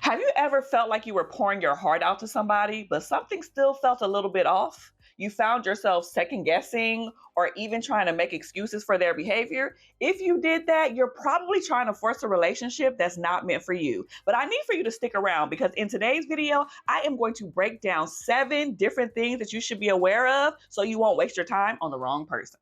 Have you ever felt like you were pouring your heart out to somebody, but something still felt a little bit off? You found yourself second guessing or even trying to make excuses for their behavior? If you did that, you're probably trying to force a relationship that's not meant for you. But I need for you to stick around because in today's video, I am going to break down 7 different things that you should be aware of so you won't waste your time on the wrong person.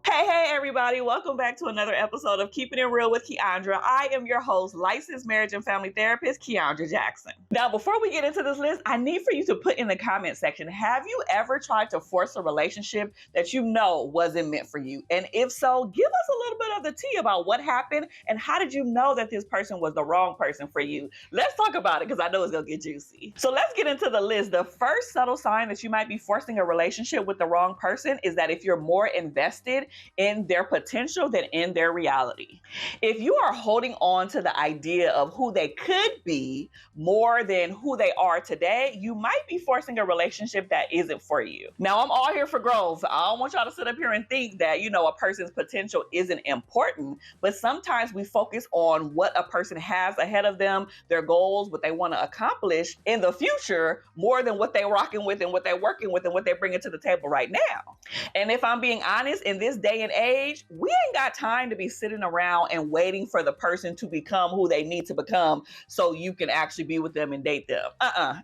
Hey everybody, welcome back to another episode of Keeping It Real with Kiaundra. I am your host, licensed marriage and family therapist, Kiaundra Jackson. Now, before we get into this list, I need for you to put in the comment section, have you ever tried to force a relationship that you know wasn't meant for you? And if so, give us a little bit of the tea about what happened and how did you know that this person was the wrong person for you? Let's talk about it because I know it's gonna get juicy. So let's get into the list. The first subtle sign that you might be forcing a relationship with the wrong person is that if you're more invested in their potential than in their reality. If you are holding on to the idea of who they could be more than who they are today, you might be forcing a relationship that isn't for you. Now, I'm all here for growth. I don't want y'all to sit up here and think that, a person's potential isn't important, but sometimes we focus on what a person has ahead of them, their goals, what they want to accomplish in the future, more than what they're rocking with and what they're working with and what they're bringing to the table right now. And if I'm being honest, in this day and age, we ain't got time to be sitting around and waiting for the person to become who they need to become so you can actually be with them and date them.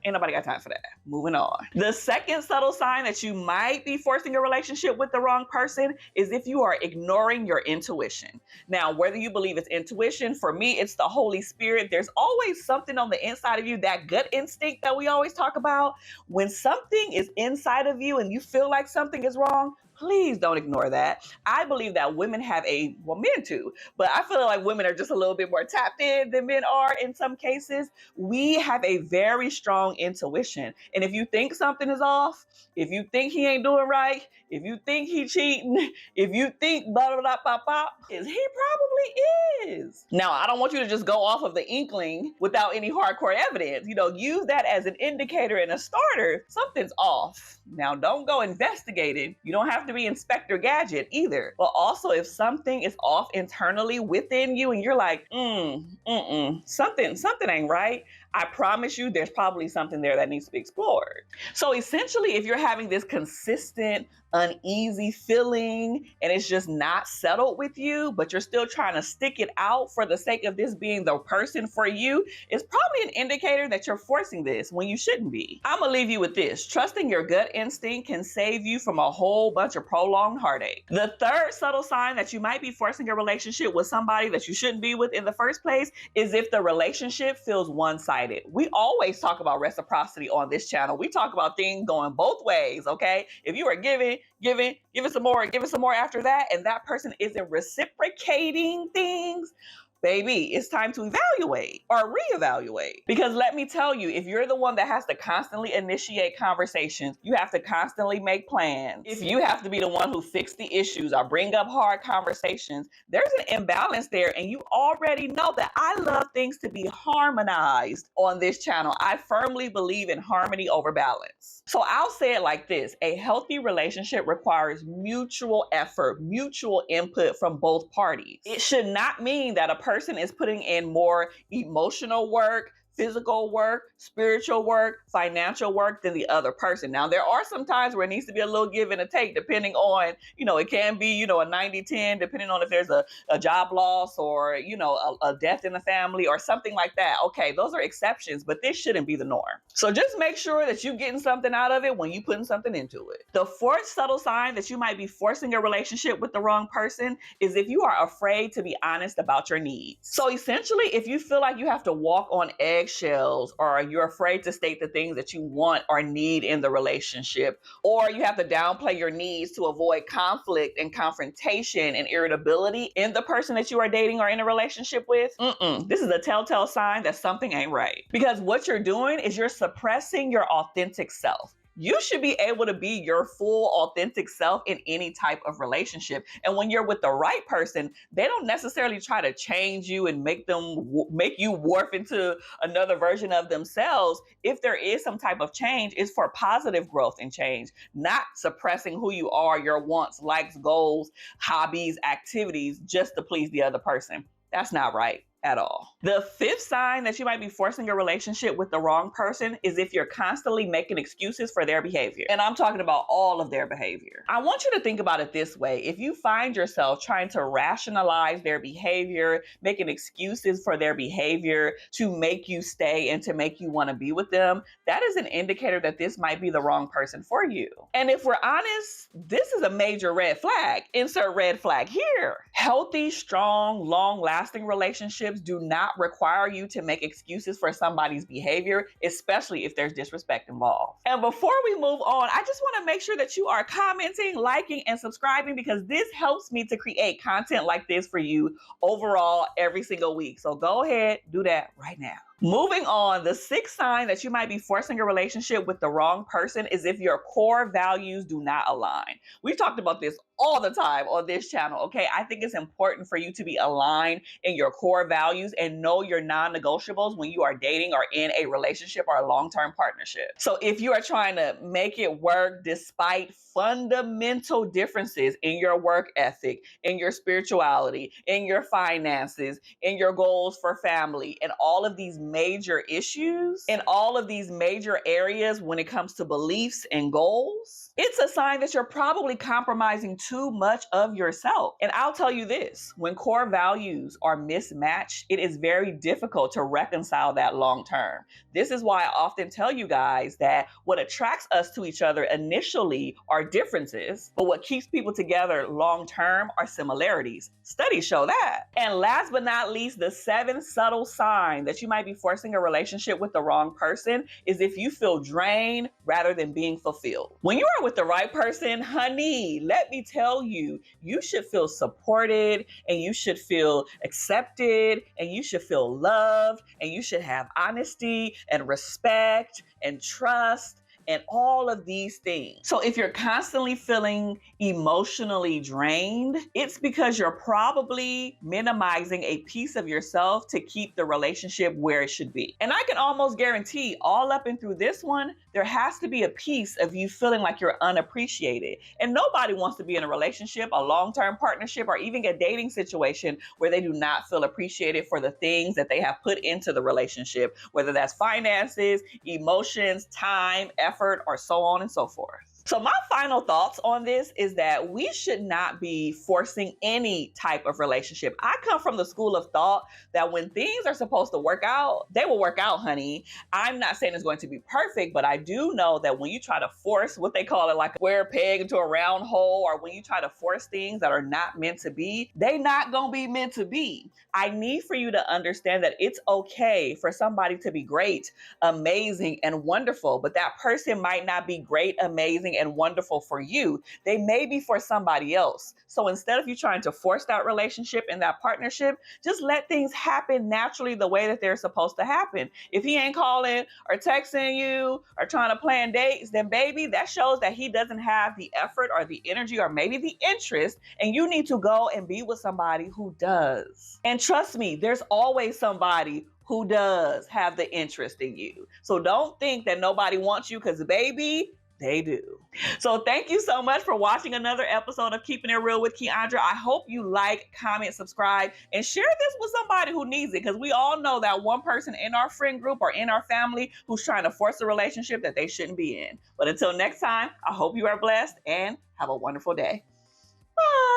Ain't nobody got time for that. Moving on. The second subtle sign that you might be forcing a relationship with the wrong person is if you are ignoring your intuition. Now, whether you believe it's intuition, for me, it's the Holy Spirit. There's always something on the inside of you, that gut instinct that we always talk about. When something is inside of you and you feel like something is wrong, please don't ignore that. I believe that women have men too, but I feel like women are just a little bit more tapped in than men are in some cases. We have a very strong intuition. And if you think something is off, if you think he ain't doing right, if you think he cheating, if you think blah, blah, blah, blah, blah, he probably is. Now, I don't want you to just go off of the inkling without any hardcore evidence. Use that as an indicator and a starter. Something's off. Now, don't go investigating. You don't have to be Inspector Gadget either. But also, if something is off internally within you and you're like, something ain't right, I promise you there's probably something there that needs to be explored. So essentially, if you're having this consistent, uneasy feeling and it's just not settled with you, but you're still trying to stick it out for the sake of this being the person for you, it's probably an indicator that you're forcing this when you shouldn't be. I'm gonna leave you with this. Trusting your gut instinct can save you from a whole bunch of prolonged heartache. The third subtle sign that you might be forcing a relationship with somebody that you shouldn't be with in the first place is if the relationship feels one-sided. We always talk about reciprocity on this channel. We talk about things going both ways, okay? If you are giving some more after that, and that person isn't reciprocating things, baby, it's time to evaluate or reevaluate. Because let me tell you, if you're the one that has to constantly initiate conversations, you have to constantly make plans. If you have to be the one who fixes the issues or bring up hard conversations, there's an imbalance there. And you already know that I love things to be harmonized on this channel. I firmly believe in harmony over balance. So I'll say it like this. A healthy relationship requires mutual effort, mutual input from both parties. It should not mean that a person is putting in more emotional work, physical work, spiritual work, financial work than the other person. Now, there are some times where it needs to be a little give and a take, depending on, it can be, a 90-10, depending on if there's a job loss or, a death in the family or something like that. Okay, those are exceptions, but this shouldn't be the norm. So just make sure that you're getting something out of it when you're putting something into it. The fourth subtle sign that you might be forcing a relationship with the wrong person is if you are afraid to be honest about your needs. So essentially, if you feel like you have to walk on eggshells, or you're afraid to state the things that you want or need in the relationship, or you have to downplay your needs to avoid conflict and confrontation and irritability in the person that you are dating or in a relationship with, this is a telltale sign that something ain't right. Because what you're doing is you're suppressing your authentic self. You should be able to be your full, authentic self in any type of relationship. And when you're with the right person, they don't necessarily try to change you and make you morph into another version of themselves. If there is some type of change, it's for positive growth and change, not suppressing who you are, your wants, likes, goals, hobbies, activities, just to please the other person. That's not right at all. The fifth sign that you might be forcing a relationship with the wrong person is if you're constantly making excuses for their behavior. And I'm talking about all of their behavior. I want you to think about it this way. If you find yourself trying to rationalize their behavior, making excuses for their behavior to make you stay and to make you want to be with them, that is an indicator that this might be the wrong person for you. And if we're honest, this is a major red flag. Insert red flag here. Healthy, strong, long-lasting relationships do not require you to make excuses for somebody's behavior, especially if there's disrespect involved. And before we move on, I just want to make sure that you are commenting, liking, and subscribing, because this helps me to create content like this for you overall every single week. So go ahead, do that right now. Moving on, the sixth sign that you might be forcing a relationship with the wrong person is if your core values do not align. We've talked about this all the time on this channel, okay? I think it's important for you to be aligned in your core values and know your non-negotiables when you are dating or in a relationship or a long-term partnership. So if you are trying to make it work despite fundamental differences in your work ethic, in your spirituality, in your finances, in your goals for family, and all of these major issues, in all of these major areas when it comes to beliefs and goals, it's a sign that you're probably compromising too much of yourself. And I'll tell you this, when core values are mismatched, it is very difficult to reconcile that long term. This is why I often tell you guys that what attracts us to each other initially are differences, but what keeps people together long term are similarities. Studies show that. And last but not least, the seventh subtle sign that you might be forcing a relationship with the wrong person is if you feel drained rather than being fulfilled. When you are with the right person, honey, let me tell you, you should feel supported and you should feel accepted and you should feel loved and you should have honesty and respect and trust and all of these things. So if you're constantly feeling emotionally drained, it's because you're probably minimizing a piece of yourself to keep the relationship where it should be. And I can almost guarantee all up and through this one, there has to be a piece of you feeling like you're unappreciated. And nobody wants to be in a relationship, a long-term partnership, or even a dating situation where they do not feel appreciated for the things that they have put into the relationship, whether that's finances, emotions, time, effort, or so on and so forth. So my final thoughts on this is that we should not be forcing any type of relationship. I come from the school of thought that when things are supposed to work out, they will work out, honey. I'm not saying it's going to be perfect, but I do know that when you try to force what they call it, like a square peg into a round hole, or when you try to force things that are not meant to be, they not gonna be meant to be. I need for you to understand that it's okay for somebody to be great, amazing, and wonderful, but that person might not be great, amazing, and wonderful for you. They may be for somebody else. So instead of you trying to force that relationship and that partnership, just let things happen naturally the way that they're supposed to happen. If he ain't calling or texting you or trying to plan dates, then baby, that shows that he doesn't have the effort or the energy or maybe the interest, and you need to go and be with somebody who does. And trust me, there's always somebody who does have the interest in you. So don't think that nobody wants you, because baby, they do. So thank you so much for watching another episode of Keeping It Real with Kiaundra. I hope you like, comment, subscribe, and share this with somebody who needs it, because we all know that one person in our friend group or in our family who's trying to force a relationship that they shouldn't be in. But until next time, I hope you are blessed and have a wonderful day. Bye.